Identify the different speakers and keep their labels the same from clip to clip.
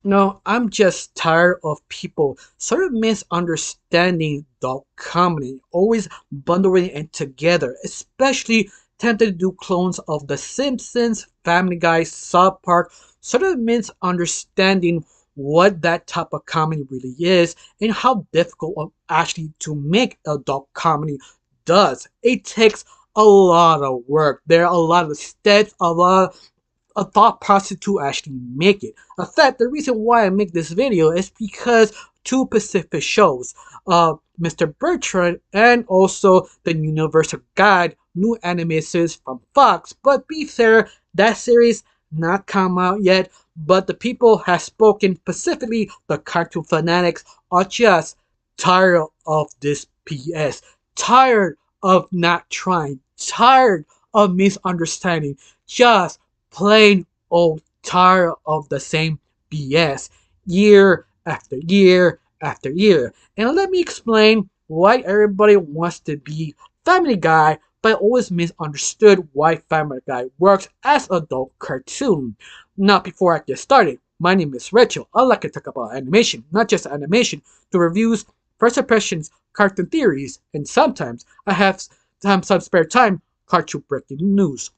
Speaker 1: No, I'm just tired of people sort of misunderstanding adult comedy, always bundling it together, especially tempted to do clones of The Simpsons, Family Guy, South Park, sort of misunderstanding what that type of comedy really is and how difficult actually to make adult comedy does. It takes a lot of work. There are a lot of steps, a thought process to actually make it. In fact, the reason why I make this video is because two Pacific shows, Mr. Birchum and also the Universal Guide, new anime series from Fox. But be fair, that series not come out yet. But the people have spoken, specifically the cartoon fanatics, are just tired of this PS, tired of not trying, tired of misunderstanding, just plain old tired of the same BS year after year after year. And let me explain why everybody wants to be Family Guy, but always misunderstood why Family Guy works as adult cartoon. Now, before I get started, my name is Rachel. I like to talk about animation, not just animation, to reviews, first impressions, cartoon theories, and sometimes I have some spare time, cartoon breaking news.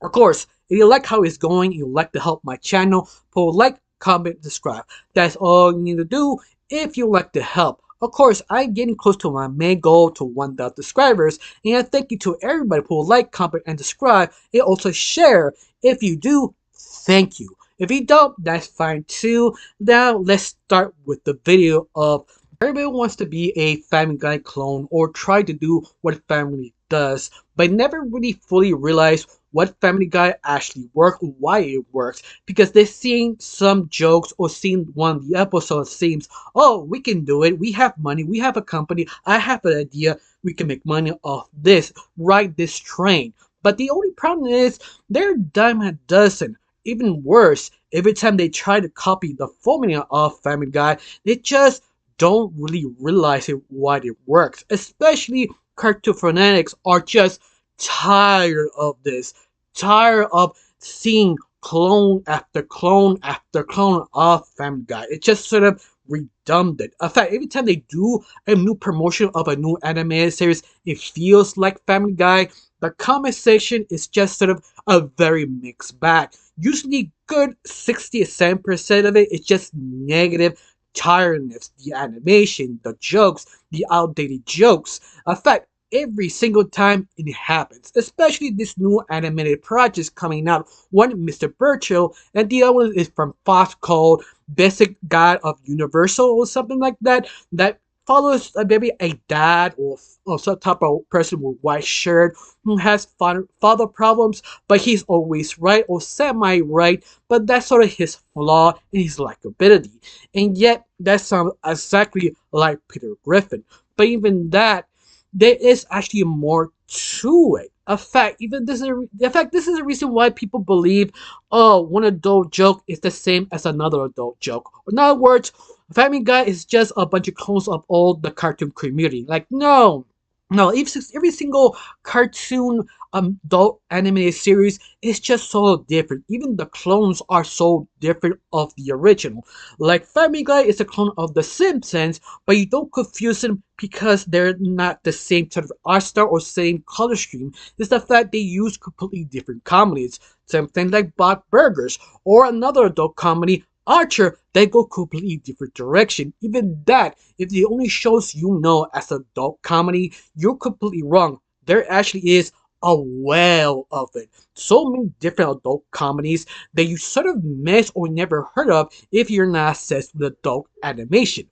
Speaker 1: Of course, if you like how it's going, you like to help my channel, put like, comment, subscribe. That's all you need to do if you like to help. Of course, I'm getting close to my main goal to 1,000 subscribers, and thank you to everybody who like, comment, and subscribe, and also share. If you do, thank you. If you don't, that's fine too. Now, let's start with the video of everybody wants to be a Family Guy clone or try to do what Family does, but never really fully realize what Family Guy actually works, why it works, because they've seen some jokes or seen one of the episodes seems, oh, we can do it, we have money, we have a company, I have an idea, we can make money off this, ride this train. But the only problem is they're a dime a dozen. Even worse, every time they try to copy the formula of Family Guy, they just don't really realize it why it works. Especially cartoon fanatics are just tired of this, tired of seeing clone after clone after clone of Family Guy. It's just sort of redundant. In fact, every time they do a new promotion of a new animated series, it feels like Family Guy. The comment section is just sort of a very mixed bag. Usually good 60 to 7% of it is just negative tiredness, the animation, the jokes, the outdated jokes. In fact, every single time it happens, especially this new animated project coming out. One Mr.Birchum and the other one is from Fox called Basic Guide of Universal or something like that. That follows maybe a dad or some type of person with white shirt who has father problems, but he's always right or semi right. But that's sort of his flaw in his likability, and yet that sounds exactly like Peter Griffin. But even that, there is actually more to it. In fact, this is the reason why people believe, oh, one adult joke is the same as another adult joke. In other words, Family Guy is just a bunch of clones of all the cartoon community. Like, no, no, every single cartoon adult animated series is just so different. Even the clones are so different of the original. Like Family Guy is a clone of The Simpsons, but you don't confuse them because they're not the same sort of art style or same color scheme. It's the fact they use completely different comedies. Something like Bob Burgers or another adult comedy, Archer, they go completely different direction. Even that, if the only shows you know as adult comedy, you're completely wrong. There actually is a well of it. So many different adult comedies that you sort of miss or never heard of if you're not obsessed with adult animation.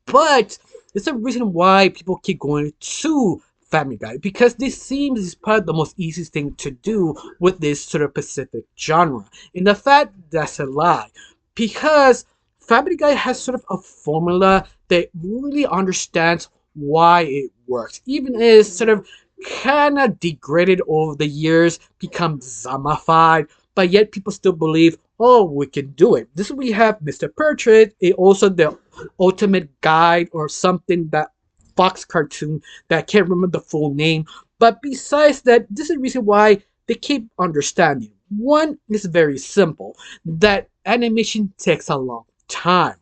Speaker 1: But it's the reason why people keep going to Family Guy, because this seems is probably the most easiest thing to do with this sort of specific genre. In the fact, that's a lie, because Family Guy has sort of a formula that really understands why it works, even is sort of kind of degraded over the years, become zombified, but yet people still believe, oh, we can do it. This we have Mr. Portrait, also the ultimate guide or something, that Fox cartoon that I can't remember the full name. But besides that, this is the reason why they keep understanding. One is very simple, that animation takes a long time.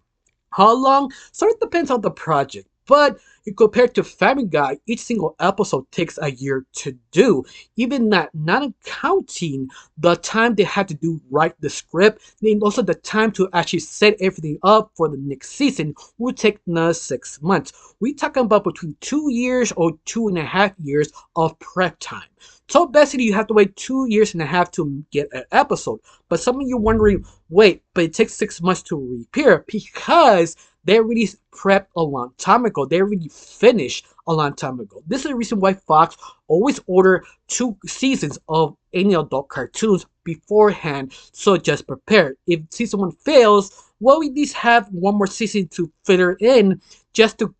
Speaker 1: How long? Sort of depends on the project, but compared to Family Guy, each single episode takes a year to do. Even that, not counting the time they had to do write the script, and also the time to actually set everything up for the next season will take another 6 months. We talking about between 2 years or 2.5 years of prep time. So basically, you have to wait 2.5 years to get an episode. But some of you wondering, wait, but it takes 6 months to repair because they already prepped a long time ago. They already finished a long time ago. This is the reason why Fox always order 2 seasons of any adult cartoons beforehand. So just prepare. If season 1 fails, well, we at least have one more season to fill in just to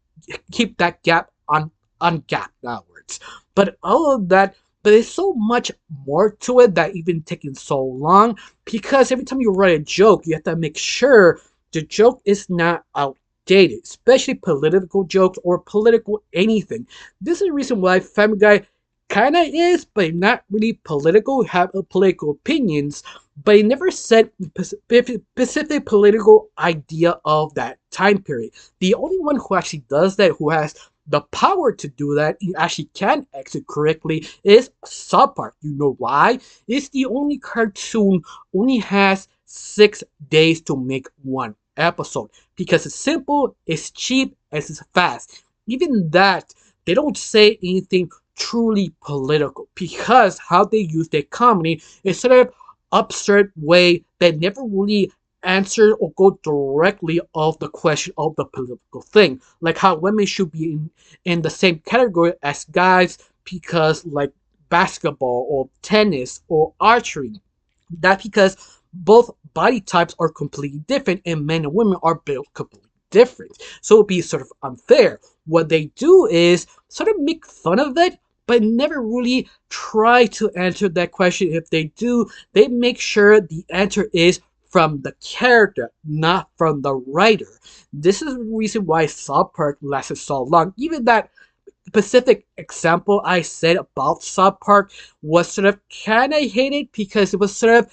Speaker 1: keep that gap on gap outwards. But all of that, but there's so much more to it that even taking so long because every time you write a joke, you have to make sure the joke is not outdated, especially political jokes or political anything. This is the reason why Family Guy kind of is, but not really political, have political opinions, but he never said specific political idea of that time period. The only one who actually does that, who has the power to do that, he actually can exit correctly, is South Park. You know why? It's the only cartoon only has 6 days to make one episode because it's simple, it's cheap, and it's fast. Even that, they don't say anything truly political because how they use their comedy is sort of absurd way that never really answer or go directly of the question of the political thing, like how women should be in the same category as guys because like basketball or tennis or archery. That because both body types are completely different and men and women are built completely different. So it'd be sort of unfair. What they do is sort of make fun of it, but never really try to answer that question. If they do, they make sure the answer is from the character, not from the writer. This is the reason why South Park lasted so long. Even that specific example I said about South Park was sort of kind of hated because it was sort of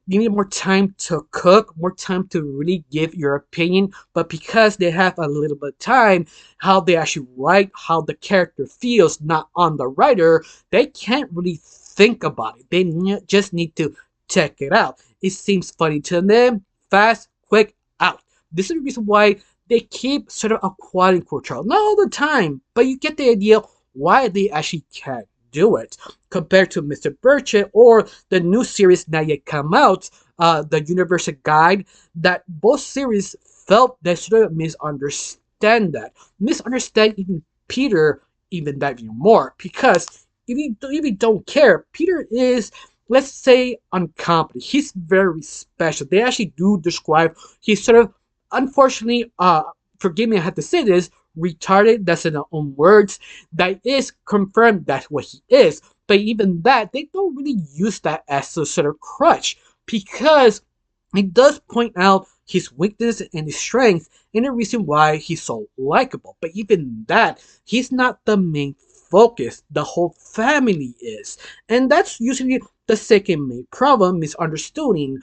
Speaker 1: you need more time to cook, more time to really give your opinion. But because they have a little bit of time, how they actually write, how the character feels, not on the writer, they can't really think about it. They just need to check it out. It seems funny to them, fast, quick, out. This is the reason why they keep sort of acquiring control. Not all the time, but you get the idea why they actually can't do it. Compared to Mr.Birchum or the new series not yet come out, the Universal Guide, that both series felt they sort of misunderstand that. Misunderstand even Peter even that even more. Because if you don't care, Peter is, let's say, incompetent. He's very special. They actually do describe he's sort of, unfortunately, forgive me, I have to say this, retarded. That's in their own words. That is confirmed. That's what he is. But even that, they don't really use that as a sort of crutch because it does point out his weakness and his strength and the reason why he's so likable. But even that, he's not the main focus. The whole family is. And that's usually the second main problem, misunderstanding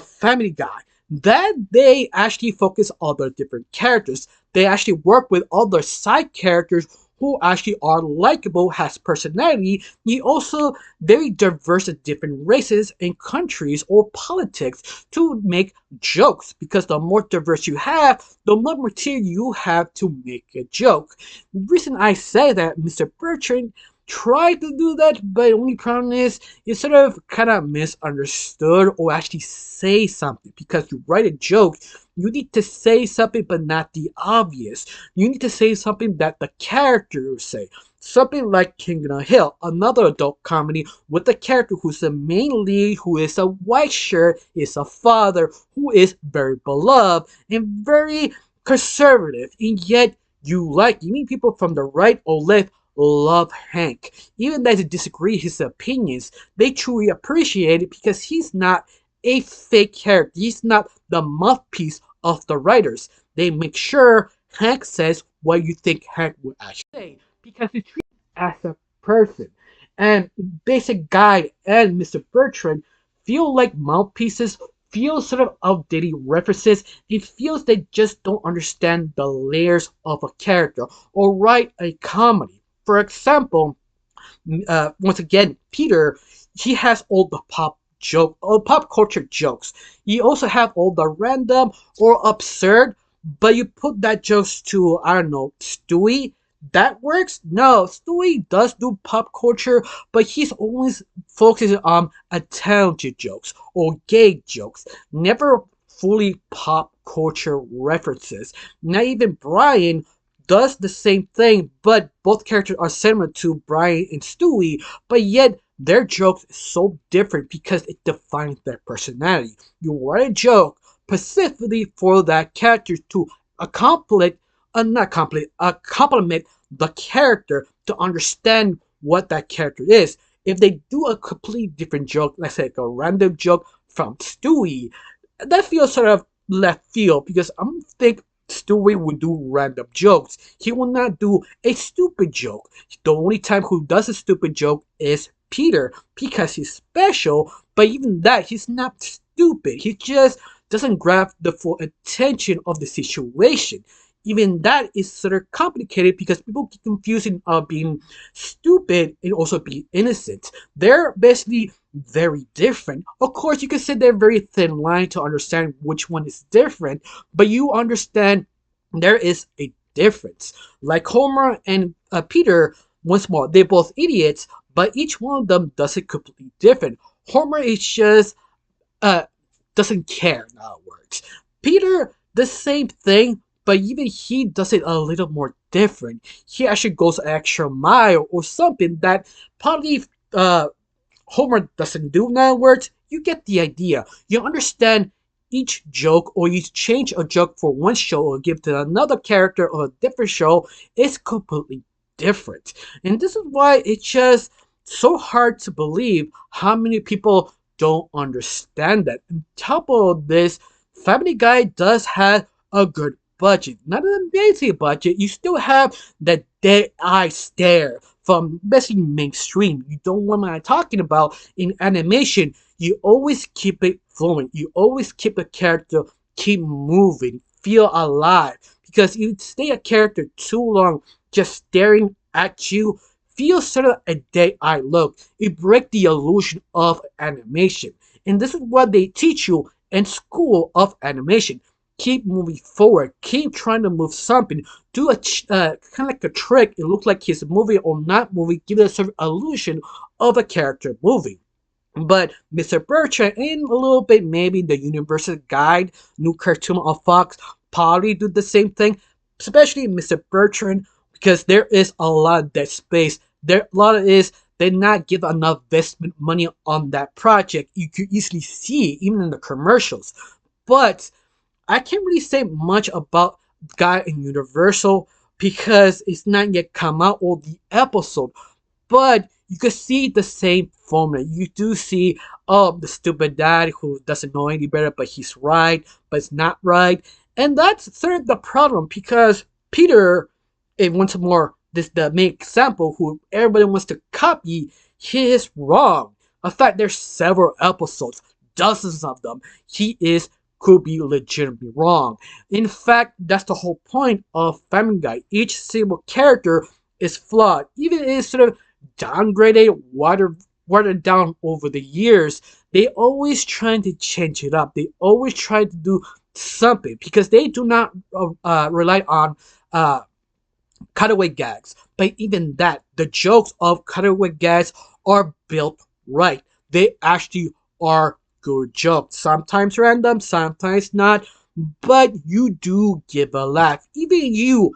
Speaker 1: Family Guy. That they actually focus on the different characters. They actually work with other side characters who actually are likable, has personality. He also very diverse in different races and countries or politics to make jokes because the more diverse you have, the more material you have to make a joke. The reason I say that Mr. Birchum tried to do that, but the only problem is it's sort of kind of misunderstood or actually say something because you write a joke. You need to say something, but not the obvious. You need to say something that the character will say. Something like King of the Hill, another adult comedy with a character who's the main lead, who is a white shirt, is a father, who is very beloved and very conservative. And yet, even people from the right or left love Hank. Even though they disagree his opinions, they truly appreciate it because he's not a fake character. He's not the mouthpiece of the writers. They make sure Hank says what you think Hank would actually say because he's treated as a person. And Basic Guide and Mr. Birchum feel like mouthpieces feels sort of outdated references. It feels they just don't understand the layers of a character or write a comedy. For example, once again, Peter, he has all the pop culture jokes. You also have all the random or absurd, but you put that jokes to, I don't know, Stewie. That works? No, Stewie does do pop culture, but he's always focusing on talented jokes or gag jokes, never fully pop culture references. Not even Brian does the same thing, but both characters are similar to Brian and Stewie, but yet their jokes is so different because it defines their personality. You write a joke specifically for that character to accomplish, not complete, compliment the character to understand what that character is. If they do a completely different joke, let's say like a random joke from Stewie, that feels sort of left field because I don't think Stewie would do random jokes. He will not do a stupid joke. The only time who does a stupid joke is Peter because he's special, but even that, he's not stupid. He just doesn't grab the full attention of the situation. Even that is sort of complicated because people get confusing being stupid and also being innocent. They're basically very different. Of course, you can say they're very thin line to understand which one is different, but you understand there is a difference. Like Homer and Peter, once more, they're both idiots, but each one of them does it completely different. Homer is just uh, doesn't care, in other words. Peter, the same thing, but even he does it a little more different. He actually goes an extra mile or something that probably Homer doesn't do. In other words, you get the idea. You understand each joke, or you change a joke for one show or give to another character or a different show, is completely different. And this is why it's just so hard to believe how many people don't understand that. On top of this, Family Guy does have a good budget. Not an amazing budget. You still have that dead eye stare from basically mainstream. You don't know what I'm talking about in animation. You always keep it flowing. You always keep the character keep moving, feel alive. Because if you stay a character too long just staring at you, feels sort of a dead eye look. It breaks the illusion of animation. And this is what they teach you in school of animation. Keep moving forward. Keep trying to move something. Do a kind of like a trick. It looks like he's moving or not moving. Give it a sort of illusion of a character moving. But Mr. Birchum and a little bit maybe the Universal Guide, new cartoon of Fox, probably do the same thing. Especially Mr. Birchum, because there is a lot of dead space. There a lot of is they not give enough investment money on that project. You could easily see even in the commercials. But I can't really say much about Guy in Universal because it's not yet come out or the episode. But you can see the same formula. You do see the stupid dad who doesn't know any better, but he's right, but it's not right. And that's sort of the problem because Peter, once more, this the main example who everybody wants to copy, he is wrong. In fact, there's several episodes, dozens of them. He is could be legitimately wrong. In fact, that's the whole point of Family Guy. Each single character is flawed, even if it's sort of downgraded, watered down over the years. They always trying to change it up. They always try to do something because they do not rely on cutaway gags. But even that, the jokes of cutaway gags are built right. They actually are good jokes. Sometimes random, sometimes not, but you do give a laugh. Even you,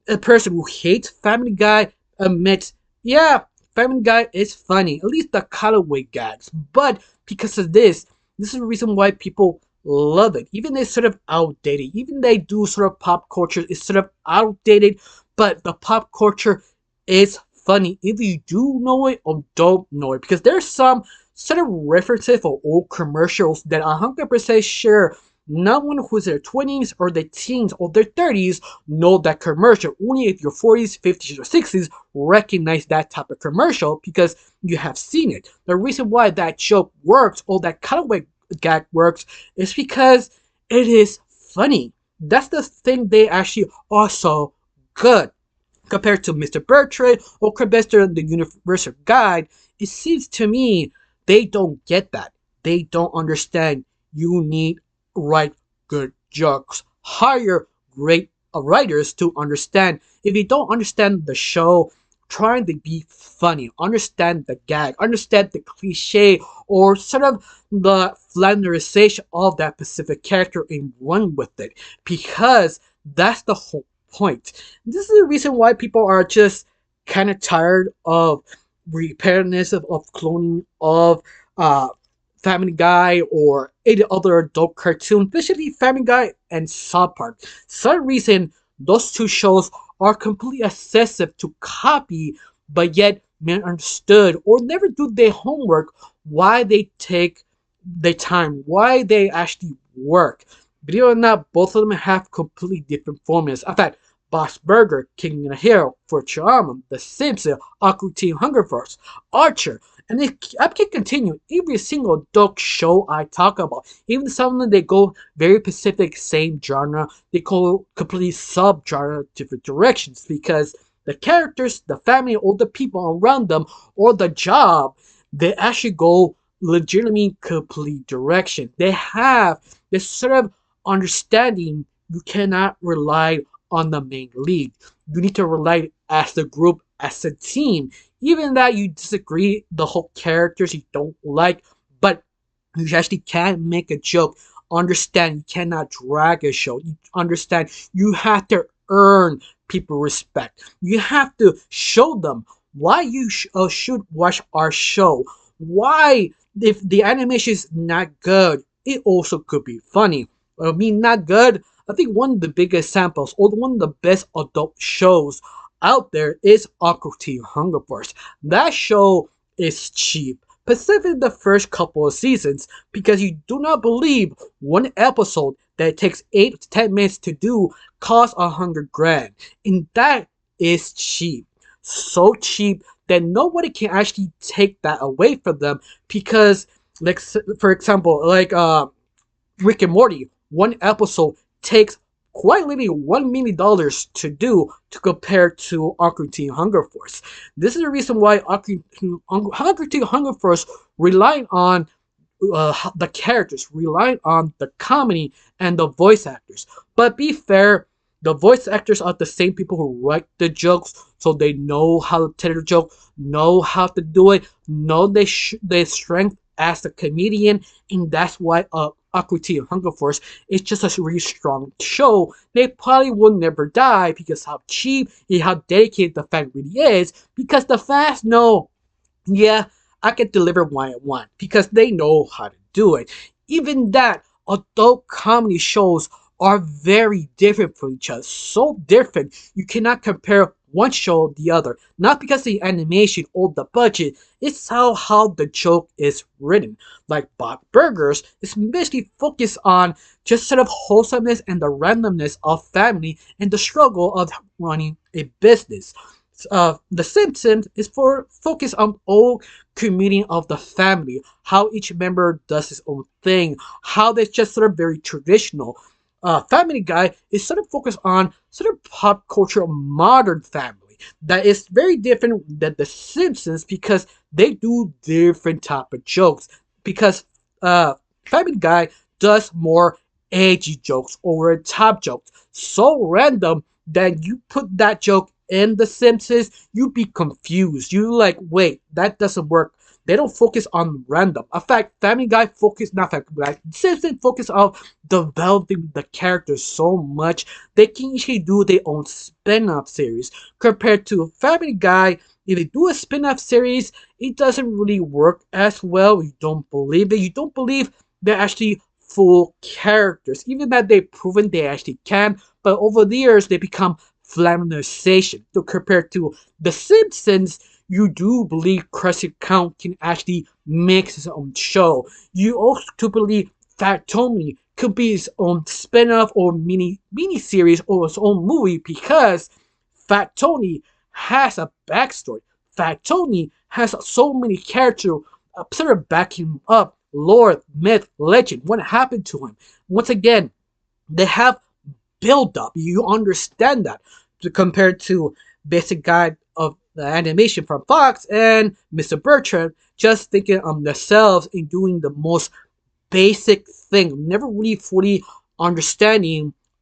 Speaker 1: a person who hates Family Guy, admits, yeah, Family Guy is funny. At least the cutaway gags. But because of this is the reason why people love it. Even it's sort of outdated. Even they do sort of pop culture is sort of outdated, but the pop culture is funny if you do know it or don't know it. Because there's some sort of references or old commercials that 100% sure no one who's in their 20s or their teens or their 30s know that commercial. Only if your 40s, 50s, or 60s recognize that type of commercial because you have seen it. The reason why that joke works or that cutaway gag works is because it is funny. That's the thing they actually are so good compared to Mr. Birchum or compared to the Universal Guide. It seems to me they don't get that. They don't understand. You need write good jokes. Hire great writers to understand. If you don't understand the show, trying to be funny, understand the gag, understand the cliche, or sort of the flanderization of that specific character and run with it. Because that's the whole point. This is the reason why people are just kind of tired of repetitiveness of cloning of uh, Family Guy or any other adult cartoon, especially Family Guy and South Park. Some reason those two shows are completely excessive to copy, but yet misunderstood or never do their homework. Why they take their time? Why they actually work? Believe it or not, both of them have completely different formulas. In fact, Boss Burger, King of the Hill, Futurama, The Simpsons, Aqua Teen Hunger Force, Archer, and I can continue. Every single adult show I talk about, even some of them they go very specific, same genre, they go completely sub-genre, different directions because the characters, the family, or the people around them, or the job, they actually go legitimately complete direction. They have this sort of understanding you cannot rely on the main lead. You need to rely as the group, as a team. Even that you disagree, the whole characters you don't like, but you actually can make a joke. Understand you cannot drag a show. You understand you have to earn people respect. You have to show them why you should watch our show. Why, if the animation is not good, it also could be funny. I mean, not good. I think one of the biggest samples or one of the best adult shows out there is Aqua Teen Hunger Force. That show is cheap, specifically the first couple of seasons, because you do not believe one episode that takes 8 to 10 minutes to do costs $100,000, and that is cheap. So cheap that nobody can actually take that away from them because, like, for example, like Rick and Morty, one episode takes quite literally $1 million to do to compare to Aqua Teen Hunger Force. This is the reason why Aqua Teen Hunger Force relied on the characters, relied on the comedy and the voice actors. But be fair, the voice actors are the same people who write the jokes, so they know how to tell the joke, know how to do it, know their strength as a comedian, and that's why Aqua Teen Hunger Force is just a really strong show. They probably will never die because how cheap and how dedicated the fan really is, because the fans know, yeah, I can deliver what I want because they know how to do it. Even that, adult comedy shows are very different from each other. So different, you cannot compare one show to the other. Not because of the animation or the budget, it's how the joke is written. Like Bob Burgers is basically focused on just sort of wholesomeness and the randomness of family and the struggle of running a business. The Simpsons is for focus on all community of the family, how each member does his own thing, how they're just sort of very traditional. Family Guy is sort of focused on sort of pop culture modern family that is very different than The Simpsons because they do different type of jokes. Because Family Guy does more edgy jokes, over the top jokes, so random that you put that joke in The Simpsons, you be confused. You like, wait, that doesn't work. They don't focus on random. In fact, Family Guy focus, not Family Guy, Simpsons focus on developing the characters so much they can easily do their own spin-off series. Compared to Family Guy, if they do a spin-off series, it doesn't really work as well. You don't believe it. You don't believe they're actually full characters. Even that they've proven they actually can, but over the years they become flammonization. So compared to The Simpsons, you do believe Krusty Count can actually make his own show. You also believe Fat Tony could be his own spin-off or mini series or his own movie because Fat Tony has a backstory. Fat Tony has so many characters sort of back him up, lore, myth, legend. What happened to him? Once again, they have build up. You understand that compared to basic guide of the animation from Fox and Mr.Birchum just thinking of themselves in doing the most basic thing, never really fully understand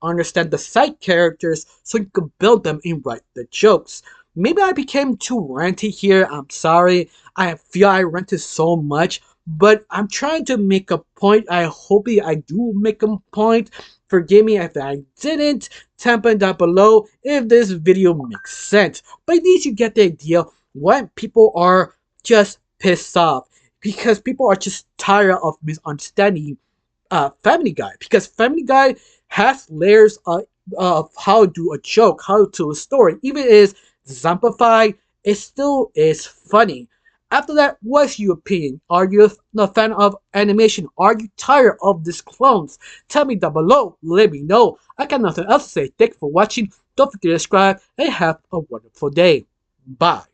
Speaker 1: the side characters so you could build them and write the jokes. Maybe I became too ranty here. I'm sorry. I feel I ranted so much, but I'm trying to make a point. I hope I do make a point. Forgive me if I didn't. Type down below if this video makes sense. But at least you get the idea when people are just pissed off because people are just tired of misunderstanding Family Guy, because Family Guy has layers of how to do a joke, how to tell a story. Even if it's zombified, it still is funny. After that, what's your opinion? Are you a fan of animation? Are you tired of these clones? Tell me down below. Let me know. I got nothing else to say. Thank you for watching. Don't forget to subscribe and have a wonderful day. Bye.